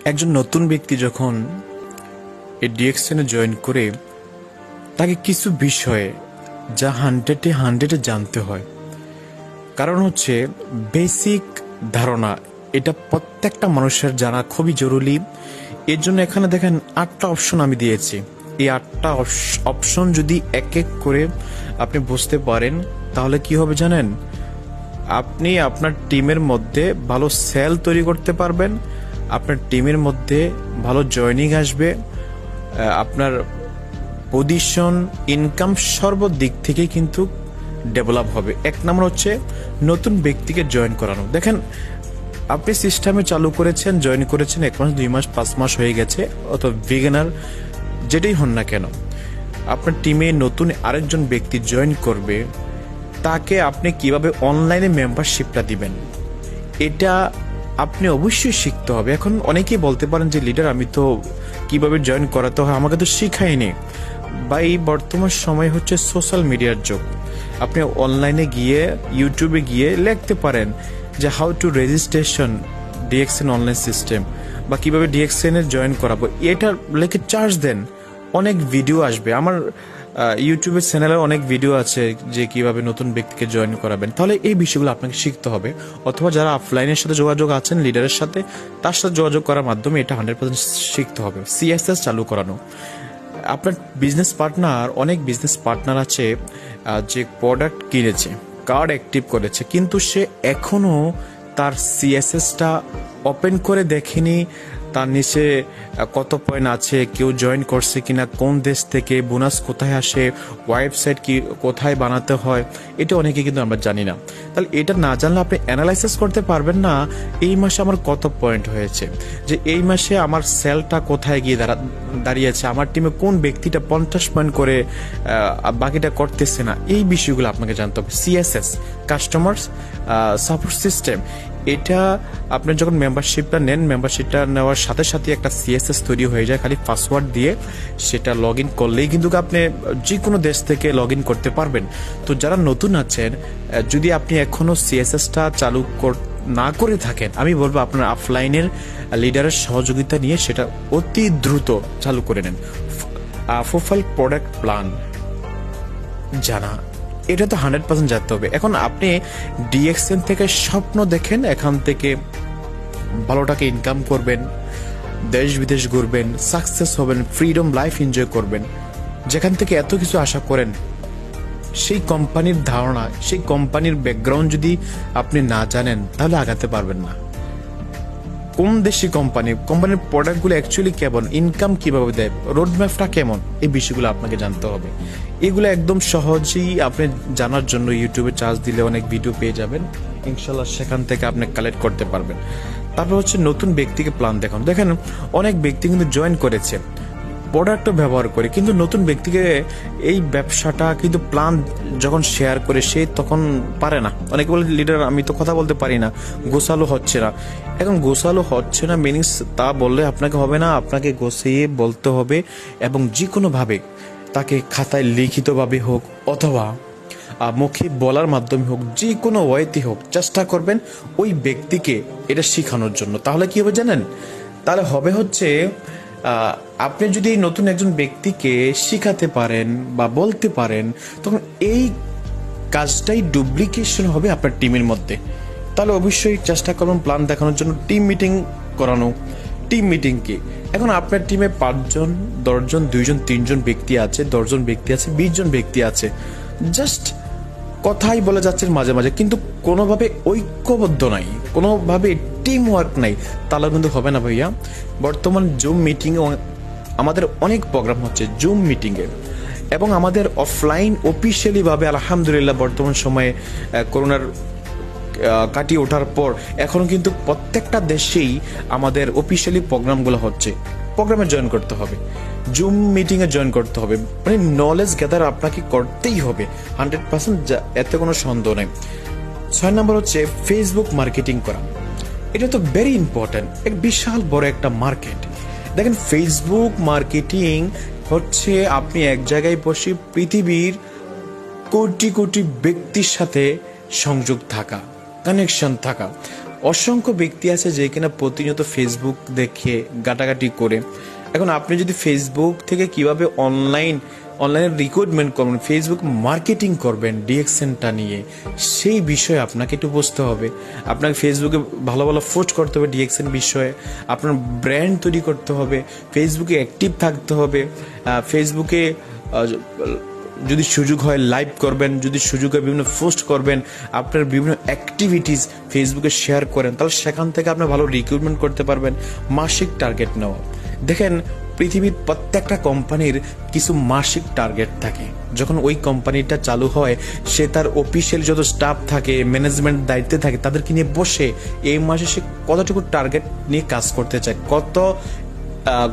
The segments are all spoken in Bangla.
একজন নতুন ব্যক্তি যখন এই ডিএক্সএনে জয়েন করে তাকে কিছু বিষয়ে যা হান্ড্রেডে জানতে হয়। কারণ হচ্ছে বেসিক ধারণা, এটা প্রত্যেকটা মানুষের জানা খুবই জরুরি। এর জন্য এখানে দেখেন 8টা অপশন আমি দিয়েছি। এই 8টা অপশন যদি এক এক করে আপনি বুঝতে পারেন তাহলে কি হবে জানেন, আপনি আপনার টিমের মধ্যে ভালো সেল তৈরি করতে পারবেন, আপনার টিমের মধ্যে ভালো জয়েনিং আসবে, আপনার পজিশন, ইনকাম সর্বদিক থেকে কিন্তু ডেভেলপ হবে। এক নম্বর হচ্ছে নতুন ব্যক্তিকে জয়েন করানো। দেখেন আপনি সিস্টেমে চালু করেছেন, জয়েন করেছেন 1 মাস 2 মাস 5 মাস হয়ে গেছে, অথবা বিগিনার যেটাই হন না কেন, আপনার টিমে নতুন আরেকজন ব্যক্তি জয়েন করবে, তাকে আপনি কিভাবে অনলাইনে মেম্বারশিপটা দিবেন এটা আপনি অবশ্যই শিখতে হবে। এখন অনেকেই বলতে পারেন যে লিডার আমি তো কিভাবে জয়েন করাতে হয় আমাকে তো শিখায়নি। বা এই বর্তমান সময় হচ্ছে সোশ্যাল মিডিয়ার যুগ। আপনি অনলাইনে গিয়ে ইউটিউবে গিয়ে লিখতে পারেন যে how to registration DXN online system বা কিভাবে ডিএক্সএন এর জয়েন করাবো, এটা লিখে চার্জ দেন, অনেক ভিডিও আসবে। আমার ইউটিউবের চ্যানেলে অনেক ভিডিও আছে যে কিভাবে নতুন ব্যক্তিকে জয়েন করাবেন। তাহলে এই বিষয়গুলো আপনাকে শিখতে হবে। অথবা যারা অফলাইনের সাথে যোগাযোগ আছেন লিডারের সাথে, তার সাথে যোগাযোগ করার মাধ্যমে এটা 100% শিখতে হবে। সিএসএস চালু করানো। আপনার বিজনেস পার্টনার, অনেক বিজনেস পার্টনার আছে যে প্রোডাক্ট কিনেছে, কার্ড অ্যাক্টিভ করেছে, কিন্তু সে এখনো তার সিএসএসটা ওপেন করে দেখেনি, তার নিচে কত পয়েন্ট আছে, কেউ জয়েন করছে কিনা, কোন দেশ থেকে, বোনাস কোথায় আসে, ওয়েবসাইট কি কোথায় বানাতে হয়, এটা অনেকে কিন্তু আমরা জানি না। তাহলে এটা না জানলে আপনি অ্যানালাইসিস করতে পারবেন না এই মাসে আমার কত পয়েন্ট হয়েছে, যে এই মাসে আমার সেলটা কোথায় গিয়ে দাঁড়িয়েছে, আমার টিমে কোন ব্যক্তিটা 50 পয়েন্ট করে বাকিটা করতেছে না। এই বিষয়গুলো আপনাকে জানতে হবে। সিএসএস, কাস্টমার সাপোর্ট সিস্টেম, এটা আপনি যখন মেম্বারশিপটা নেন, মেম্বারশিপটা নেওয়ার সাথে সাথে একটা সিএসএস তৈরি হয়ে যায়। খালি পাসওয়ার্ড দিয়ে সেটা লগ ইন করলেই কিন্তু আপনি যে কোনো দেশ থেকে লগ ইন করতে পারবেন। তো যারা নতুন আছেন, যদি আপনি এখনো সিএসএসটা চালু না করে থাকেন, আমি বলবো আপনার অফলাইনের লিডারের সহযোগিতা নিয়ে সেটা অতি দ্রুত চালু করে নেন। প্রোফাইল প্রোডাক্ট প্ল্যান জানা, এটা তো 100% জানতে হবে। এখন আপনি ডিএক্সএন থেকে স্বপ্ন দেখেন, এখান থেকে ভালো টাকা ইনকাম করবেন, দেশ বিদেশ ঘুরবেন, সাকসেস হবেন, ফ্রিডম লাইফ এনজয় করবেন, যেখান থেকে এত কিছু আশা করেন, সেই কোম্পানির ধারণা, সেই কোম্পানির ব্যাকগ্রাউন্ড যদি আপনি না জানেন তাহলে আগাতে পারবেন না। কোন দেশি কোম্পানির প্রোডাক্টগুলো অ্যাকচুয়ালি কেমন, ইনকাম কিভাবে দেয়, রোডম্যাপটা কেমন, এই বিষয়গুলো আপনাকে জানতে হবে। এগুলো একদম সহজেই আপনি জানার জন্য ইউটিউবে চার্জ দিলে অনেক ভিডিও পেয়ে যাবেন, ইনশাল্লাহ সেখান থেকে আপনি কালেক্ট করতে পারবেন। তারপর হচ্ছে নতুন ব্যক্তিকে প্ল্যান দেখান। দেখেন অনেক ব্যক্তি কিন্তু জয়েন করেছে, প্রোডাক্টও ব্যবহার করে, কিন্তু নতুন ব্যক্তিকে এই ব্যবসাটা কিন্তু প্ল্যান যখন শেয়ার করে সে তখন পারে না। অনেকে বলে লিডার আমি তো কথা বলতে পারি না, গোছালো হচ্ছে না। এখন গোছালো হচ্ছে না মিনিংস তা বললে আপনাকে হবে না, আপনাকে গোছিয়ে বলতে হবে এবং যে কোনোভাবে তাকে খাতায় লিখিতভাবে হোক অথবা মুখে বলার মাধ্যমে হোক, যে কোনো ওয়েতে হোক চেষ্টা করবেন ওই ব্যক্তিকে এটা শেখানোর জন্য। তাহলে কি হবে জানেন, তাহলে হবে হচ্ছে আপনি যদি নতুন একজন ব্যক্তিকে শিখাতে পারেন বা বলতে পারেন, তখন এই কাজটাই ডুপ্লিকেশন হবে আপনার টিমের মধ্যে। তাহলে অবশ্যই চেষ্টা করুন প্ল্যান দেখানোর জন্য, টিম মিটিং করানো। টিম মিটিং কি, এখন আপনার টিমে 5 জন 10 জন 2 জন 3 জন ব্যক্তি আছে, 10 জন ব্যক্তি আছে, 20 জন ব্যক্তি আছে, জাস্ট কথাই বলে যাচ্ছেন মাঝে মাঝে, কিন্তু কোনোভাবে ঐক্যবদ্ধ নাই, কোনোভাবে টিম ওয়ার্ক নাই, তাহলে কিন্তু হবে না ভাইয়া। বর্তমান জুম মিটিং আমাদের অনেক প্রোগ্রাম হচ্ছে জুম মিটিংয়ে, এবং আমাদের অফলাইন অফিসিয়ালি ভাবে আলহামদুলিল্লাহ বর্তমান সময়ে করোনার কাটিয়ে ওঠার পর এখনো কিন্তু প্রত্যেকটা দেশেই আমাদের অফিসিয়ালি প্রোগ্রামগুলো হচ্ছে। প্রোগ্রামে জয়েন করতে হবে, জুম মিটিং এ জয়েন করতে হবে, মানে নলেজ গ্যাদার আপনাকে করতেই হবে 100%, এতে কোনো সন্দেহ নেই। 6 নম্বর হচ্ছে ফেসবুক মার্কেটিং করা। এটা তো ভেরি ইম্পর্টেন্ট, এক বিশাল বড় একটা মার্কেট। দেখেন ফেসবুক মার্কেটিং হচ্ছে আপনি এক জায়গায় বসে পৃথিবীর কোটি কোটি ব্যক্তির সাথে সংযোগ থাকা, কানেকশন থাকা। অসংখ্য ব্যক্তি আছে যে কিনা প্রতিনিয়ত ফেসবুক দেখে গাটাগাটি করে। এখন আপনি যদি ফেসবুক থেকে কিভাবে অনলাইনে রিক্রুটমেন্ট করবেন, ফেসবুক মার্কেটিং করবেন ডিএক্সএনটা নিয়ে, সেই বিষয়ে আপনাকে একটু বুঝতে হবে। আপনাকে ফেসবুকে ভালো ভালো পোস্ট করতে হবে ডিএক্সএন বিষয়ে, আপনার ব্র্যান্ড তৈরি করতে হবে, ফেসবুকে অ্যাক্টিভ থাকতে হবে। ফেসবুকে যদি সুযোগ হয় লাইভ করবেন, যদি সুযোগ হয় বিভিন্ন পোস্ট করবেন, আপনার বিভিন্ন অ্যাক্টিভিটিস ফেসবুকে শেয়ার করেন, তাহলে সেখান থেকে আপনি ভালো রিক্রুটমেন্ট করতে পারবেন। মাসিক টার্গেট নেওয়া, দেখেন পৃথিবীর প্রত্যেকটা কোম্পানির কিছু মাসিক টার্গেট থাকে। যখন ওই কোম্পানিটা চালু হয়, সে তার অফিসিয়াল যত স্টাফ থাকে, ম্যানেজমেন্ট দায়িত্বে থাকে, তাদেরকে নিয়ে বসে এই মাসে সে কতটুকু টার্গেট নিয়ে কাজ করতে চায়,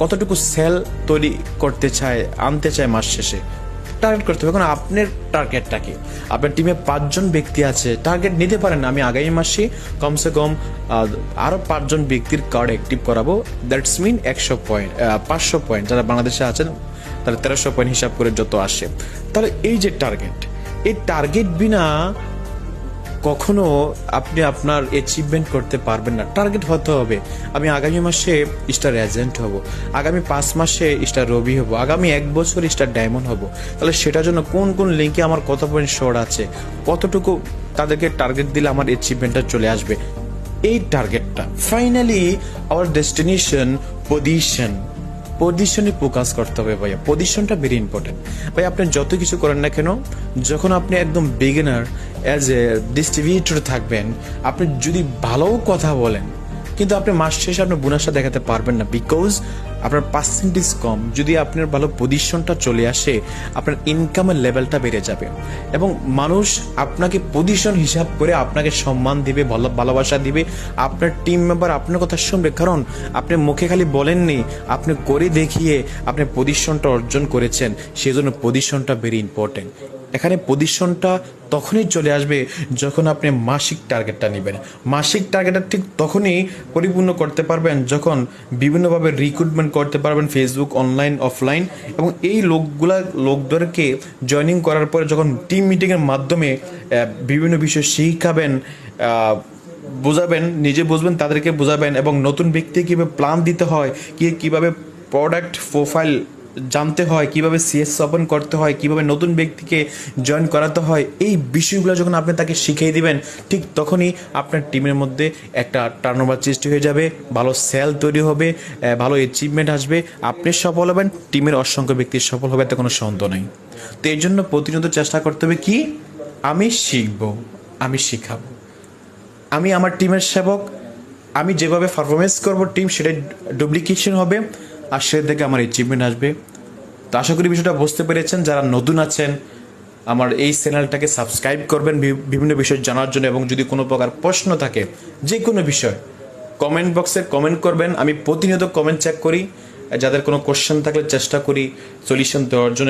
কতটুকু সেল তৈরি করতে চায়, আনতে চায় মাস শেষে টার্গেট করতে হবে। এখন আপনার টার্গেটটা কি? আপনার টিমে 5 জন ব্যক্তি আছে, টার্গেট নিতে পারেন আমি আগামী মাসে কমসে কম আরো 5 জন ব্যক্তির কার্ড অ্যাক্টিভ করাবো। That's mean 100 point, 500 point. যারা বাংলাদেশে আছেন তারা 1300 পয়েন্ট হিসাব করে যত আসে। তাহলে এই যে টার্গেট, এই টার্গেট বিনা কখনো আপনি আপনার অ্যাচিভমেন্ট করতে পারবেন না। টার্গেট হতে হবে আমি আগামী মাসে স্টার এজেন্ট হব, আগামী 5 মাসে স্টার রবি হব, আগামী 1 বছর স্টার ডায়মন্ড হব। তাহলে সেটার জন্য কোন কোন লিঙ্কে আমার কত পয়েন্ট শর্ট আছে, কতটুকু তাদেরকে টার্গেট দিলে আমার অ্যাচিভমেন্টটা চলে আসবে, এই টার্গেটটা। ফাইনালি আওয়ার ডেস্টিনেশন পজিশনে ফোকাস করতে হবে ভাইয়া। পজিশনটা ভেরি ইম্পর্টেন্ট ভাই। আপনি যত কিছু করেন না কেন, যখন আপনি একদম বিগিনার অ্যাজ এ ডিস্ট্রিবিউটর থাকবেন, আপনি যদি ভালো কথা বলেন কিন্তু আপনি মাস শেষে আপনার বোনাসটা দেখাতে পারবেন না, বিকজ আপনার পার্সেন্টেজ কম। যদি আপনার ভালো পজিশনটা চলে আসে, আপনার ইনকামের লেভেলটা বেড়ে যাবে এবং মানুষ আপনাকে পজিশন হিসাব করে আপনাকে সম্মান দিবে, ভালোবাসা দিবে। আপনার টিম মেম্বার আপনার কথা শুনবে, কারণ আপনি মুখে খালি বলেননি, আপনি করে দেখিয়ে আপনি পজিশনটা অর্জন করেছেন। সেই জন্য পজিশনটা ভেরি ইম্পর্টেন্ট। এখানে পজিশনটা তখনই চলে আসবে যখন আপনি মাসিক টার্গেটটা নেবেন। মাসিক টার্গেটটা ঠিক তখনই পরিপূর্ণ করতে পারবেন যখন বিভিন্নভাবে রিক্রুটমেন্ট করতে পারবেন, ফেসবুক অনলাইন অফলাইন। এবং এই লোকদেরকে জয়েনিং করার পরে যখন টিম মিটিংয়ের মাধ্যমে বিভিন্ন বিষয় শিখাবেন, বোঝাবেন, নিজে বুঝবেন, তাদেরকে বোঝাবেন, এবং নতুন ব্যক্তি কীভাবে প্ল্যান দিতে হয়, কীভাবে প্রোডাক্ট প্রোফাইল জানতে হয়, কিভাবে সিএস ওপেন করতে হয়, কিভাবে নতুন ব্যক্তিকে জয়েন করাতে হয়, এই বিষয়গুলো যখন আপনি তাকে শিখিয়ে দিবেন, ঠিক তখনই আপনার টিমের মধ্যে একটা টার্নওভার সৃষ্টি হয়ে যাবে, ভালো সেল তৈরি হবে, ভালো অ্যাচিভমেন্ট আসবে, আপনি সফল হবেন, টিমের অসংখ্য ব্যক্তি সফল হবে, এতে কোনো সন্দেহ নেই। তো এই জন্য প্রতিনিয়ত চেষ্টা করতে হবে কি, আমি শিখবো, আমি শিখাবো, আমি আমার টিমের সেবক, আমি যেভাবে পারফরমেন্স করবো টিম সেটাই ডুপ্লিকেশন হবে, আর সে থেকে আমার অ্যাচিভমেন্ট আসবে। তো আশা করি বিষয়টা বুঝতে পেরেছেন। যারা নতুন আছেন আমার এই চ্যানেলটাকে সাবস্ক্রাইব করবেন বিভিন্ন বিষয় জানার জন্য, এবং যদি কোনো প্রকার প্রশ্ন থাকে যে কোনো বিষয় কমেন্ট বক্সে কমেন্ট করবেন। আমি প্রতিনিয়ত কমেন্ট চেক করি, যাদের কোনো কোশ্চেন থাকলে চেষ্টা করি সলিউশন দেওয়ার জন্য,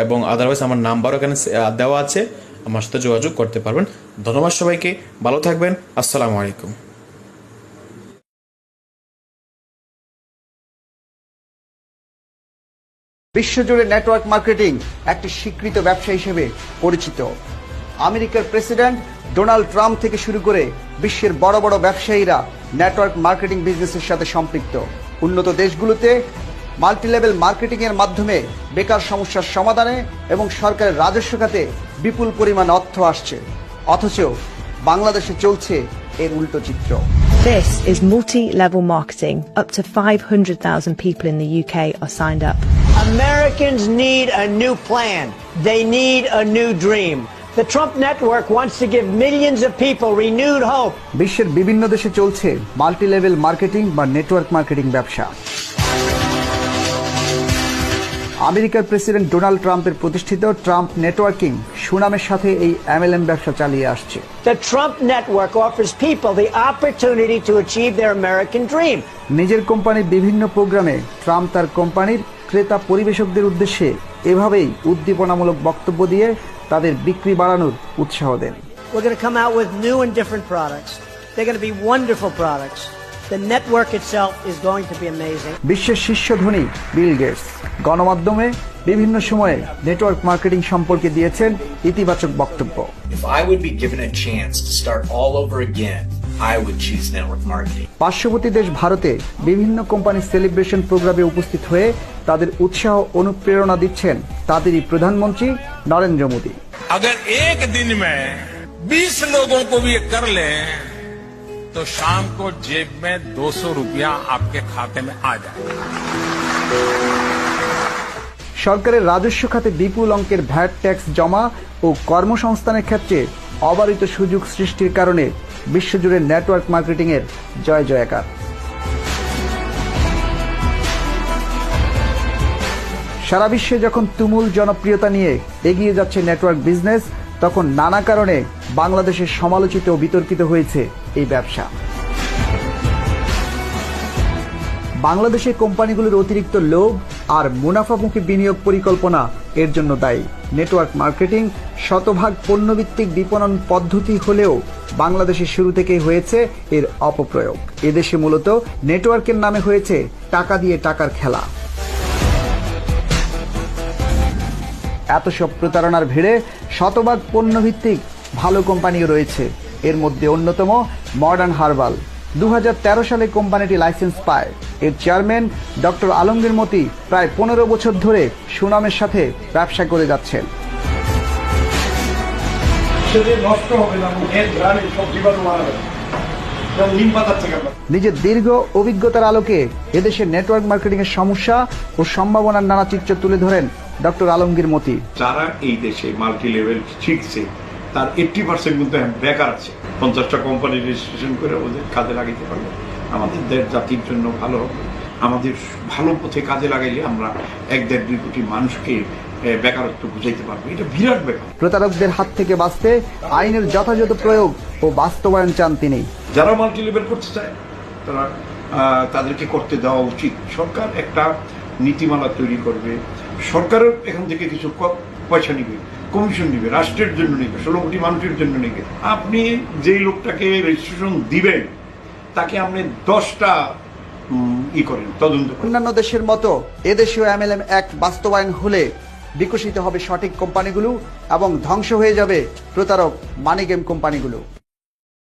এবং আদারওয়াইজ আমার নাম্বারও এখানে দেওয়া আছে, আমার সাথে যোগাযোগ করতে পারবেন। ধন্যবাদ সবাইকে, ভালো থাকবেন, আসসালামু আলাইকুম। বিশ্বজুড়ে নেটওয়ার্ক মার্কেটিং একটি স্বীকৃত ব্যবসা হিসেবে পরিচিত। আমেরিকার প্রেসিডেন্ট ডোনাল্ড ট্রাম্প থেকে শুরু করে বিশ্বের বড় বড় ব্যবসায়ীরা নেটওয়ার্ক মার্কেটিং বিজনেসের সাথে সম্পৃক্ত। উন্নত দেশগুলোতে মাল্টিলেভেল মার্কেটিং এর মাধ্যমে বেকার সমস্যার সমাধানে এবং সরকারের রাজস্ব খাতে বিপুল পরিমাণ অর্থ আসছে, অথচ বাংলাদেশে চলছে এর উল্টো চিত্র। This is multi-level marketing. Up to 500,000 people in the UK are signed up. Americans need a new plan. They need a new dream. The Trump network wants to give millions of people renewed hope. বিশ্বের বিভিন্ন দেশে চলছে মাল্টিলেভেল মার্কেটিং বা নেটওয়ার্ক মার্কেটিং ব্যবসা। আমেরিকার প্রেসিডেন্ট ডোনাল্ড ট্রাম্পের প্রতিষ্ঠিত ট্রাম্প নেটওয়ার্কিং সুনামের সাথে এই এমএলএম ব্যবসা চালিয়ে আসছে। The Trump network offers people the opportunity to achieve their American dream. নিজের কোম্পানির বিভিন্ন প্রোগ্রামে ট্রাম্প তার কোম্পানির ক্রেতা পরিবেশকদের উদ্দেশ্যে এভাবেই উদ্দীপনামূলক বক্তব্য দিয়ে তাদের বিক্রি বাড়ানোর উৎসাহ দেন। We're going to come out with new and different products. They're going to be wonderful products. The network itself is going to be amazing. বিশ্বের শীর্ষ ধনী বিল গেটস গণমাধ্যমে বিভিন্ন সময়ে নেটওয়ার্ক মার্কেটিং সম্পর্কে দিয়েছেন ইতিবাচক বক্তব্য। If I would be given a chance to start all over again, I would choose network marketing. পার্শ্ববর্তী দেশ ভারতে বিভিন্ন কোম্পানির সেলিব্রেশন প্রোগ্রামে উপস্থিত হয়ে তাদের উৎসাহ অনুপ্রেরণা দিচ্ছেন তাদেরই প্রধানমন্ত্রী নরেন্দ্র মোদী। अगर एक दिन में 20 लोगों को भी कर लें तो शाम को जेब में 200 रुपया आपके खाते में आ जाए। সরকারের রাজস্ব খাতে বিপুল অঙ্কের ভ্যাট ট্যাক্স জমা ও কর্মসংস্থানের ক্ষেত্রে অবারিত সুযোগ সৃষ্টির কারণে বিশ্বজুড়ে নেটওয়ার্ক মার্কেটিং এর জয় জয়কার। সারা বিশ্বে যখন তুমুল জনপ্রিয়তা নিয়ে এগিয়ে যাচ্ছে নেটওয়ার্ক বিজনেস, তখন নানা কারণে বাংলাদেশের সমালোচিত ও বিতর্কিত হয়েছে এই ব্যবসা। বাংলাদেশের কোম্পানিগুলোর অতিরিক্ত লোভ আর মুনাফামুখী বিনিয়োগ পরিকল্পনা এর জন্য দায়ী। নেটওয়ার্ক মার্কেটিং শতভাগ পণ্যভিত্তিক বিপণন পদ্ধতি হলেও বাংলাদেশে শুরু থেকেই হয়েছে এর অপপ্রয়োগ। এদেশে মূলত নেটওয়ার্কের নামে হয়েছে টাকা দিয়ে টাকার খেলা। এত সব প্রতারণার ভিড়ে শতভাগ পণ্যভিত্তিক ভালো কোম্পানিও রয়েছে। এর মধ্যে অন্যতম মডার্ন হার্বাল। 2013 সালে কোম্পানিটি লাইসেন্স পায়। এর চেয়ারম্যান ডক্টর আলমগীর মতি প্রায় 15 বছর ধরে সুনামের সাথে ব্যবসা করে যাচ্ছেন। নিজের দীর্ঘ অভিজ্ঞতার আলোকে এদেশের নেটওয়ার্ক মার্কেটিং এর সমস্যা ও সম্ভাবনার নানা চিত্র তুলে ধরেন ডক্টর আলমগীর মতি। যারা এই দেশে মাল্টি লেভেল শিখছে তার 80% কিন্তু বেকার আছে। 50টা কোম্পানি রেজিস্ট্রেশন করে ওদের কাজে লাগাইতে পারলে আমাদের দেশ জাতির জন্য ভালো হবে। আমাদের ভালো পথে কাজে লাগাইলে আমরা 1-1.5 কোটি মানুষকে বেকারত্ব বুঝাইতে পারবো। এটা বিরাট ব্যাপার। প্রতারকদের হাত থেকে বাঁচতে আইনের যথাযথ প্রয়োগ ও বাস্তবায়ন চান তিনি। যারা মাল্টি লেভেল করতে চায় তারা তাদেরকে করতে দেওয়া উচিত। সরকার একটা নীতিমালা তৈরি করবে, সরকারও এখান থেকে কিছু পয়সা নিবে, কমিশন নিবে, রাষ্ট্রের জন্য নিবে, 16 কোটি মানুষের জন্য নিবে। আপনি যেই লোকটাকে রেজিস্ট্রেশন দিবেন তাকে আপনি 10টা করেন তদন্ত। অন্যান্য দেশের মতো এদেশেও MLM অ্যাক্ট বাস্তবায়ন হলে বিকশিত হবে সঠিক কোম্পানিগুলো এবং ধ্বংস হয়ে যাবে প্রতারক মানি গেম কোম্পানিগুলো।